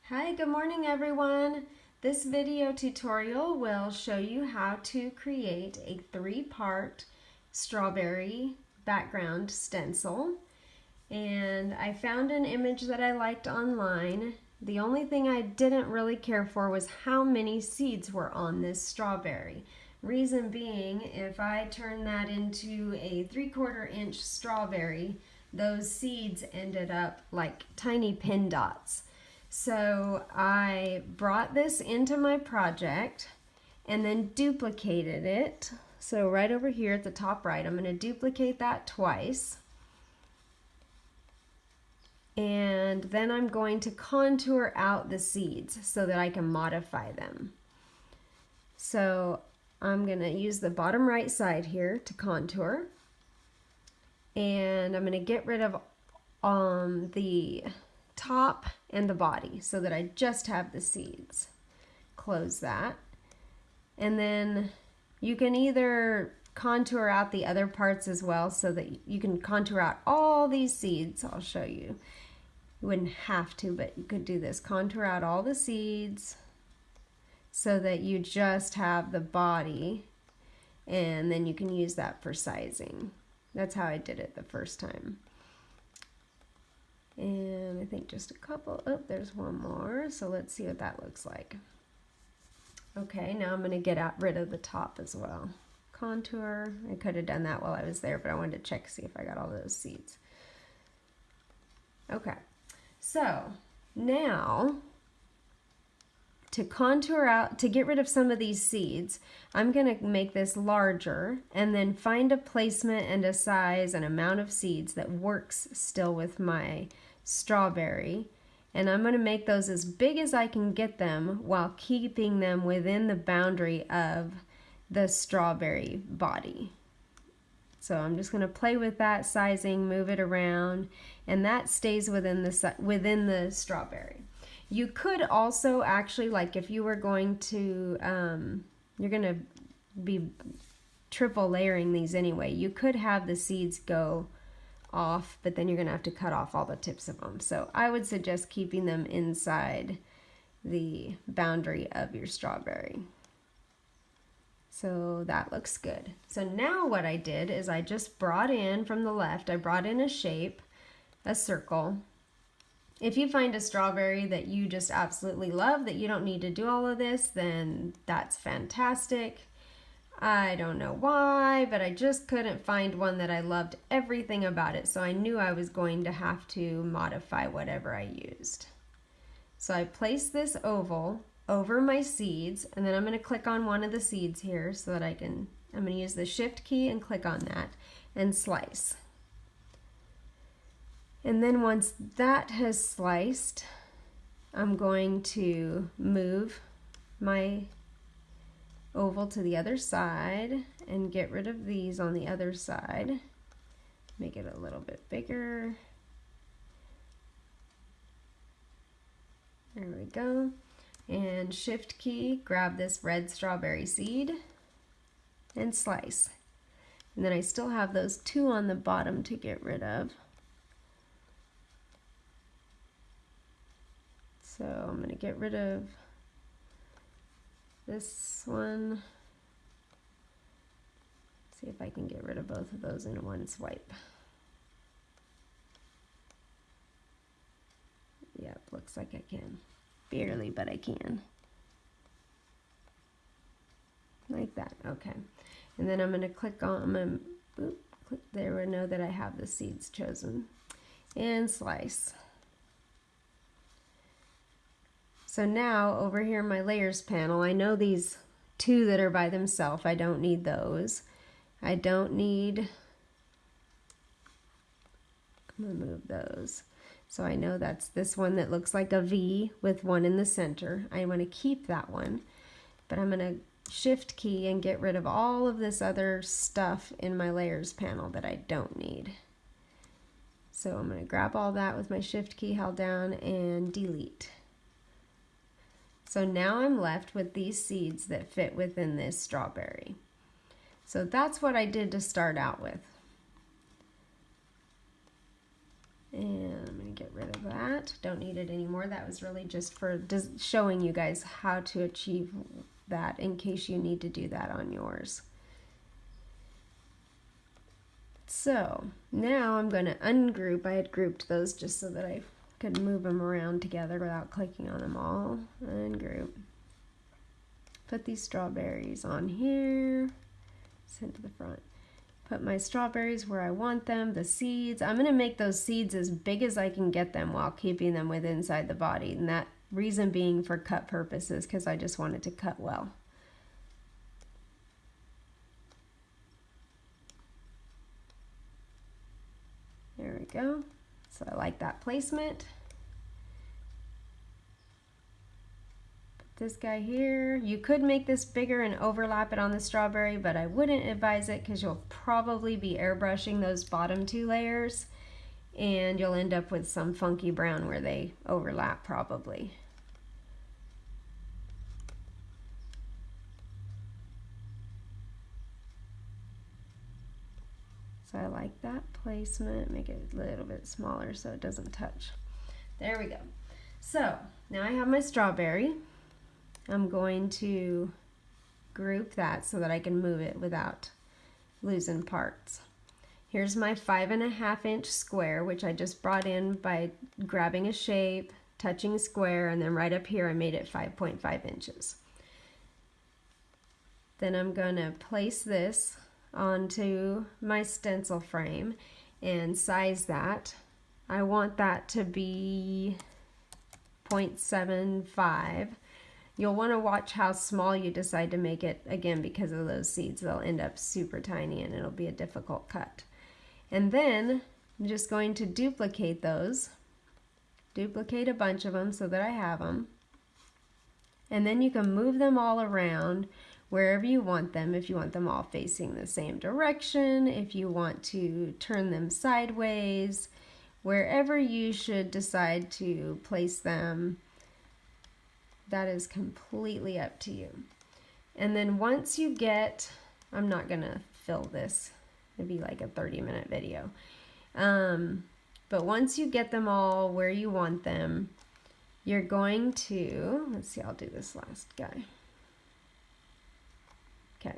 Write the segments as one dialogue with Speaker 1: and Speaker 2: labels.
Speaker 1: Hi, good morning everyone. This video tutorial will show you how to create a three-part strawberry background stencil. And I found an image that I liked online. The only thing I didn't really care for was how many seeds were on this strawberry. Reason being, if I turn that into a 3/4 inch strawberry, those seeds ended up like tiny pin dots. So I brought this into my project and then duplicated it. So right over here at the top right, I'm going to duplicate that twice. And then I'm going to contour out the seeds so that I can modify them. So I'm going to use the bottom right side here to contour. And I'm going to get rid of the top and the body so that I just have the seeds. Close that. And then you can either contour out the other parts as well so that you can contour out all these seeds. I'll show you. You wouldn't have to, but you could do this. Contour out all the seeds so that you just have the body, and then you can use that for sizing. That's how I did it the first time. And I think just a couple. Oh, there's one more. So let's see what that looks like. Okay, now I'm going to get rid of the top as well. Contour. I could have done that while I was there, but I wanted to check to see if I got all those seeds. Okay, so now to contour out, to get rid of some of these seeds, I'm going to make this larger and then find a placement and a size and amount of seeds that works still with my strawberry, and I'm going to make those as big as I can get them while keeping them within the boundary of the strawberry body. So I'm just going to play with that sizing, move it around, and that stays within the strawberry. You could also actually, like if you were going to, you're going to be triple layering these anyway, you could have the seeds go off, but then you're going to have to cut off all the tips of them. So I would suggest keeping them inside the boundary of your strawberry. So that looks good. So now what I did is I just brought in from the left, I brought in a shape, a circle. If you find a strawberry that you just absolutely love, that you don't need to do all of this, then that's fantastic. I don't know why, but I just couldn't find one that I loved everything about it, so I knew I was going to have to modify whatever I used. So I placed this oval over my seeds, and then I'm going to click on one of the seeds here so that I'm going to use the shift key and click on that and slice. And then once that has sliced, I'm going to move my oval to the other side and get rid of these on the other side. Make it a little bit bigger. There we go. And shift key, grab this red strawberry seed and slice. And then I still have those two on the bottom to get rid of. So I'm going to get rid of this one. See if I can get rid of both of those in one swipe. Yep, looks like I can. Barely, but I can. Like that, okay. And then I'm going to click on, click there and know that I have the seeds chosen. And slice. So now over here in my layers panel, I know these two that are by themselves, I don't need those. I don't need, I'm going to move those. So I know that's this one that looks like a V with one in the center. I want to keep that one, but I'm going to shift key and get rid of all of this other stuff in my layers panel that I don't need. So I'm going to grab all that with my shift key held down and delete. So now I'm left with these seeds that fit within this strawberry. So that's what I did to start out with. And I'm going to get rid of that. Don't need it anymore. That was really just for showing you guys how to achieve that in case you need to do that on yours. So now I'm going to ungroup. I had grouped those just so that I could move them around together without clicking on them all. Ungroup. Put these strawberries on here. Send to the front. Put my strawberries where I want them, the seeds. I'm going to make those seeds as big as I can get them while keeping them within inside the body. And that reason being for cut purposes, because I just want it to cut well. There we go. So I like that placement. This guy here, you could make this bigger and overlap it on the strawberry, but I wouldn't advise it because you'll probably be airbrushing those bottom two layers and you'll end up with some funky brown where they overlap probably. So I like that placement, make it a little bit smaller so it doesn't touch. There we go. So now I have my strawberry. I'm going to group that so that I can move it without losing parts. Here's my 5.5 inch square, which I just brought in by grabbing a shape, touching square, and then right up here I made it 5.5 inches. Then I'm going to place this onto my stencil frame and size that. I want that to be 0.75. You'll want to watch how small you decide to make it, again, because of those seeds. They'll end up super tiny and it'll be a difficult cut. And then I'm just going to duplicate those. Duplicate a bunch of them so that I have them. And then you can move them all around wherever you want them. If you want them all facing the same direction, if you want to turn them sideways, wherever you should decide to place them. That is completely up to you. And then once you get, I'm not gonna fill this, it'd be like a 30-minute video. But once you get them all where you want them, you're going to, let's see, I'll do this last guy. Okay,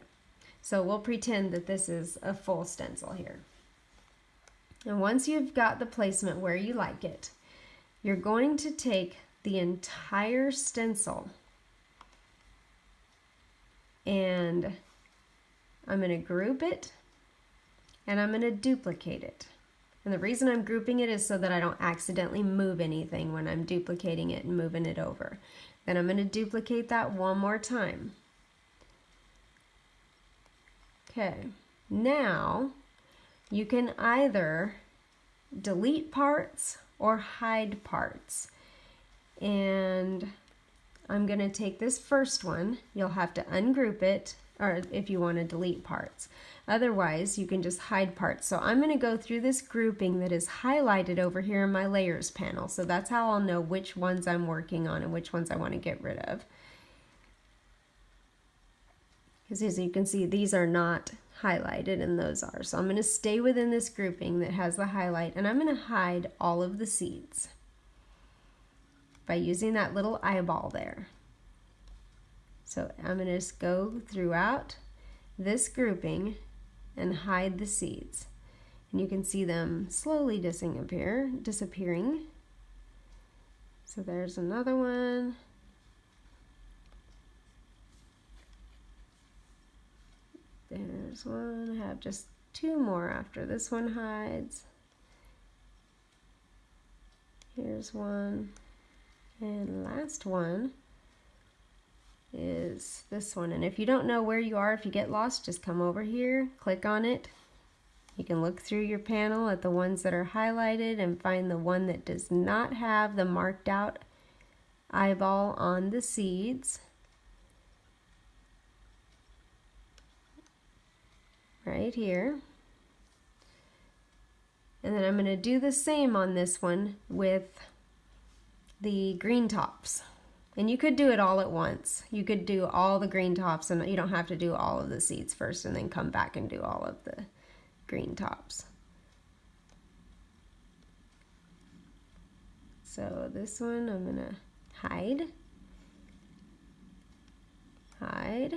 Speaker 1: so we'll pretend that this is a full stencil here. And once you've got the placement where you like it, you're going to take the entire stencil and I'm going to group it and I'm going to duplicate it. And the reason I'm grouping it is so that I don't accidentally move anything when I'm duplicating it and moving it over. Then I'm going to duplicate that one more time. Okay, now you can either delete parts or hide parts. And I'm going to take this first one. You'll have to ungroup it, or if you want to delete parts. Otherwise, you can just hide parts. So I'm going to go through this grouping that is highlighted over here in my layers panel. So that's how I'll know which ones I'm working on and which ones I want to get rid of. Because as you can see, these are not highlighted and those are. So I'm going to stay within this grouping that has the highlight, and I'm going to hide all of the seeds by using that little eyeball there. So I'm going to just go throughout this grouping and hide the seeds. And you can see them slowly disappearing. So there's another one. There's one. I have just two more after this one hides. Here's one. And last one is this one. And if you don't know where you are, if you get lost, just come over here, click on it. You can look through your panel at the ones that are highlighted and find the one that does not have the marked out eyeball on the seeds. Right here. And then I'm going to do the same on this one with the green tops. And you could do it all at once. You could do all the green tops and you don't have to do all of the seeds first and then come back and do all of the green tops. So this one I'm gonna hide. Hide.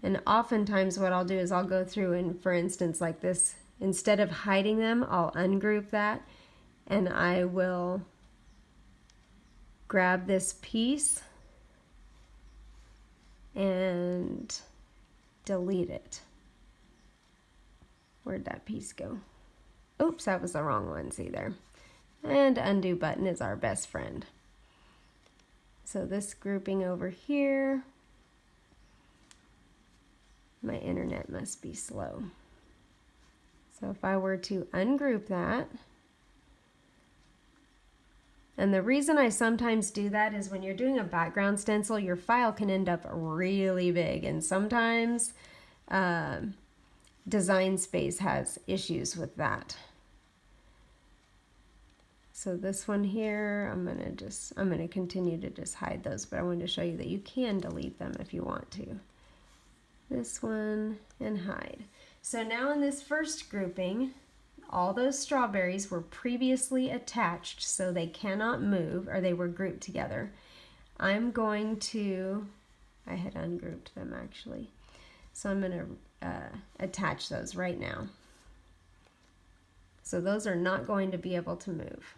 Speaker 1: And oftentimes what I'll do is I'll go through and, for instance, like this, instead of hiding them, I'll ungroup that and I will grab this piece and delete it. Where'd that piece go? Oops, that was the wrong one, see there. And undo button is our best friend. So this grouping over here, my internet must be slow. So if I were to ungroup that, and the reason I sometimes do that is when you're doing a background stencil, your file can end up really big, and sometimes Design Space has issues with that. So this one here, I'm gonna continue to just hide those, but I wanted to show you that you can delete them if you want to. This one and hide. So now in this first grouping, all those strawberries were previously attached so they cannot move, or they were grouped together. I'm going to, I had ungrouped them actually. So I'm going to attach those right now. So those are not going to be able to move.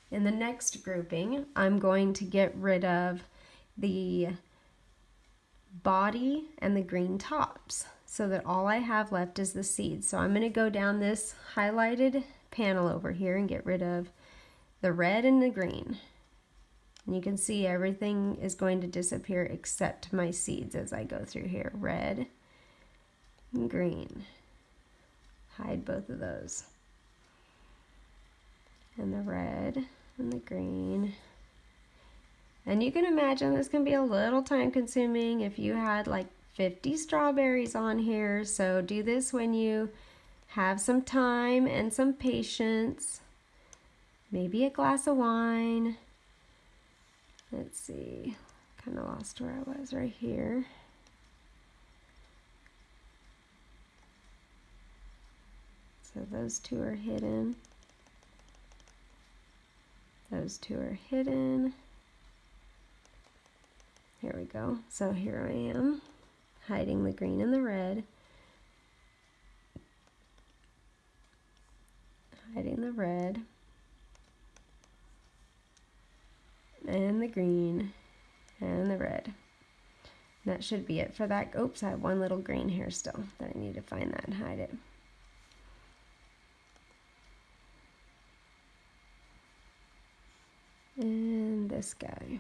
Speaker 1: In the next grouping, I'm going to get rid of the body and the green tops so that all I have left is the seeds. So I'm going to go down this highlighted panel over here and get rid of the red and the green. And you can see everything is going to disappear except my seeds as I go through here. Red and green. Hide both of those. And the red and the green. And you can imagine this can be a little time consuming if you had like 50 strawberries on here. So do this when you have some time and some patience. Maybe a glass of wine. Let's see, kind of lost where I was right here. So those two are hidden. Those two are hidden. Here we go. So here I am, hiding the green and the red. Hiding the red. And the green. And the red. That should be it for that. Oops, I have one little green here still that I need to find that and hide it. And this guy.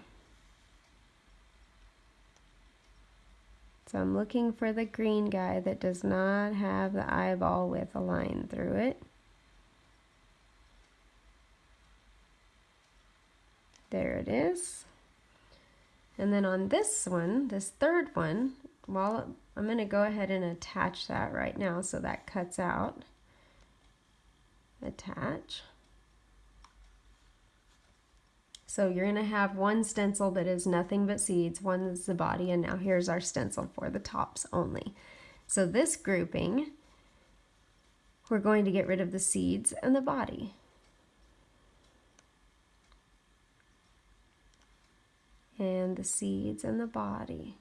Speaker 1: So I'm looking for the green guy that does not have the eyeball with a line through it. There it is. And then on this one, this third one, well, I'm going to go ahead and attach that right now so that cuts out. Attach. So you're going to have one stencil that is nothing but seeds, one is the body, and now here's our stencil for the tops only. So this grouping, we're going to get rid of the seeds and the body. And the seeds and the body.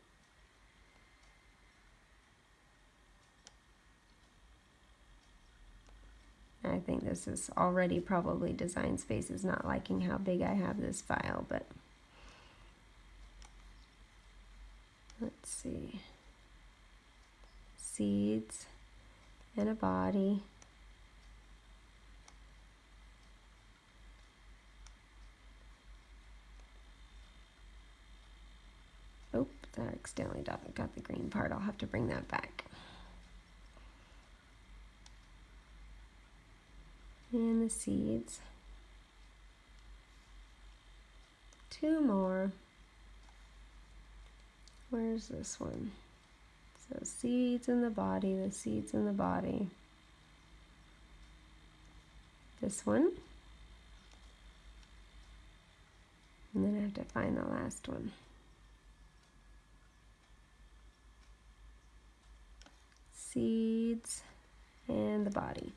Speaker 1: I think this is already probably Design Space is not liking how big I have this file, but let's see. Seeds and a body. Oh, I accidentally got the green part. I'll have to bring that back. And the seeds. Two more. Where's this one? So seeds in the body, the seeds in the body. This one. And then I have to find the last one. Seeds and the body.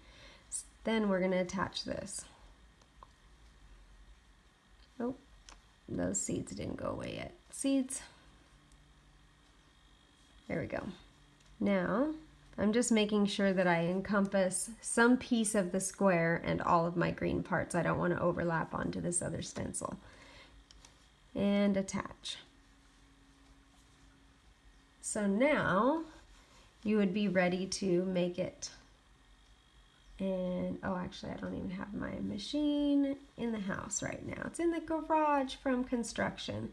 Speaker 1: Then we're going to attach this. Oh, those seeds didn't go away yet. Seeds. There we go. Now, I'm just making sure that I encompass some piece of the square and all of my green parts. I don't want to overlap onto this other stencil. And attach. So now you would be ready to make it. And oh, actually I don't even have my machine in the house right now. It's in the garage from construction.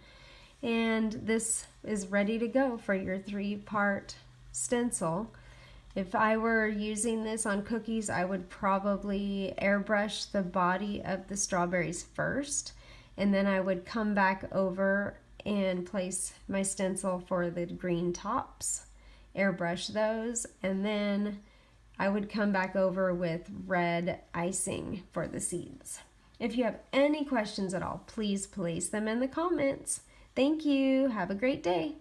Speaker 1: And this is ready to go for your 3-part stencil. If I were using this on cookies, I would probably airbrush the body of the strawberries first, and then I would come back over and place my stencil for the green tops, airbrush those, and then I would come back over with red icing for the seeds. If you have any questions at all, please place them in the comments. Thank you. Have a great day.